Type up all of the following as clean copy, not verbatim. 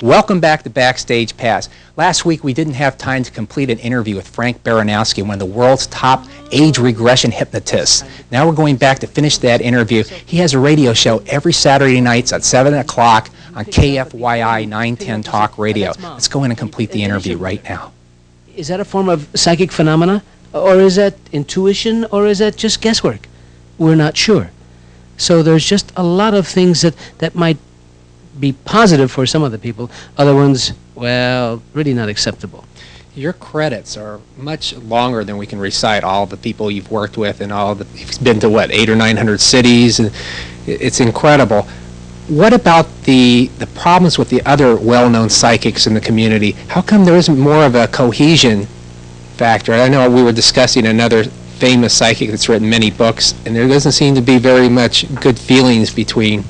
Welcome back to Backstage Pass. Last week we didn't have time to complete an interview with Frank Baranowski, one of the world's top age regression hypnotists. Now we're going back to finish that interview. He has a radio show every Saturday nights at 7 o'clock on KFYI 910 Talk Radio. Let's go in and complete the interview right now. Is that a form of psychic phenomena? Or is that intuition? Or is that just guesswork? We're not sure. So there's just a lot of things that might be positive for some other people. Other ones, well, really not acceptable. Your credits are much longer than we can recite. All the people you've worked with and you've been to what, 800 or 900 cities. And it's incredible. What about the problems with the other well-known psychics in the community? How come there isn't more of a cohesion factor? I know we were discussing another famous psychic that's written many books, and there doesn't seem to be very much good feelings between.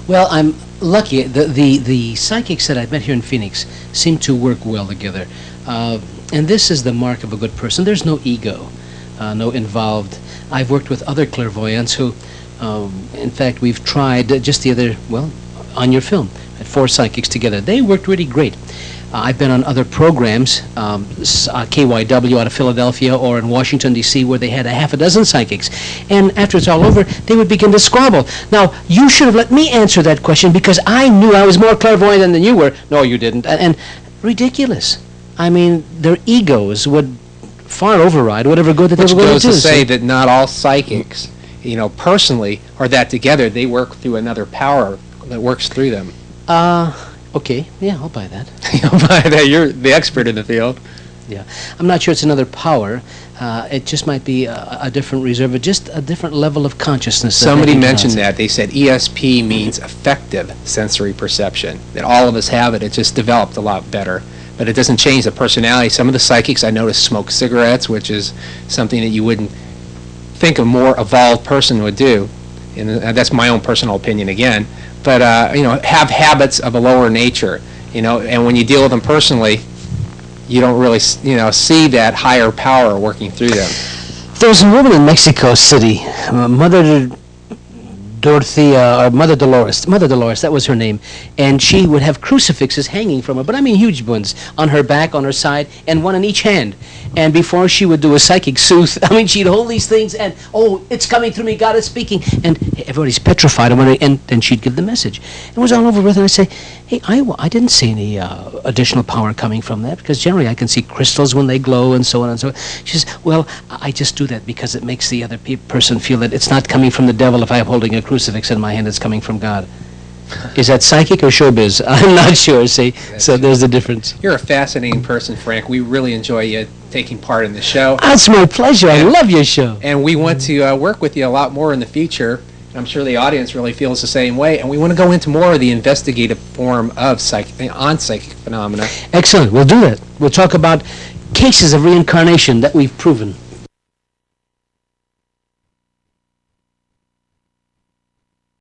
Well, I'm lucky. The psychics that I've met here in Phoenix seem to work well together. And this is the mark of a good person. There's no ego, no involved. I've worked with other clairvoyants who, in fact, we've tried just the other, well, on your film, had 4 psychics together. They worked really great. I've been on other programs, KYW out of Philadelphia or in Washington, D.C., where they had a half a dozen psychics. And after it's all over, they would begin to squabble. Now, you should have let me answer that question because I knew I was more clairvoyant than you were. No, you didn't. And ridiculous. I mean, their egos would far override whatever good that they were going to do. Which goes to say that not all psychics, personally, are that together. They work through another power that works through them. Okay, yeah, I'll buy that. You'll buy that. You're the expert in the field. Yeah, I'm not sure it's another power. It just might be a different reserve, but just a different level of consciousness. Somebody mentioned that. They said ESP means effective sensory perception, that all of us have it. It's just developed a lot better. But it doesn't change the personality. Some of the psychics I noticed smoke cigarettes, which is something that you wouldn't think a more evolved person would do. And that's my own personal opinion again. But, have habits of a lower nature, and when you deal with them personally, you don't really, see that higher power working through them. There's a woman in Mexico City, Mother Dorothea, or Mother Dolores, that was her name, and she would have crucifixes hanging from her, but I mean huge ones, on her back, on her side, and one in each hand. And before she would do a psychic sooth, I mean, she'd hold these things, and, oh, it's coming through me, God is speaking, and everybody's petrified, and then she'd give the message. It was all over with, and I'd say, hey, I didn't see any additional power coming from that, because generally I can see crystals when they glow, and so on and so on. She says, well, I just do that because it makes the other person feel that it's not coming from the devil if I'm holding a crucifix in my hand, it's coming from God. Is that psychic or showbiz? I'm not sure, see? So there's the difference. You're a fascinating person, Frank. We really enjoy you taking part in the show. That's my pleasure. I love your show. And we want to work with you a lot more in the future. I'm sure the audience really feels the same way. And we want to go into more of the investigative form of psychic phenomena. Excellent. We'll do that. We'll talk about cases of reincarnation that we've proven.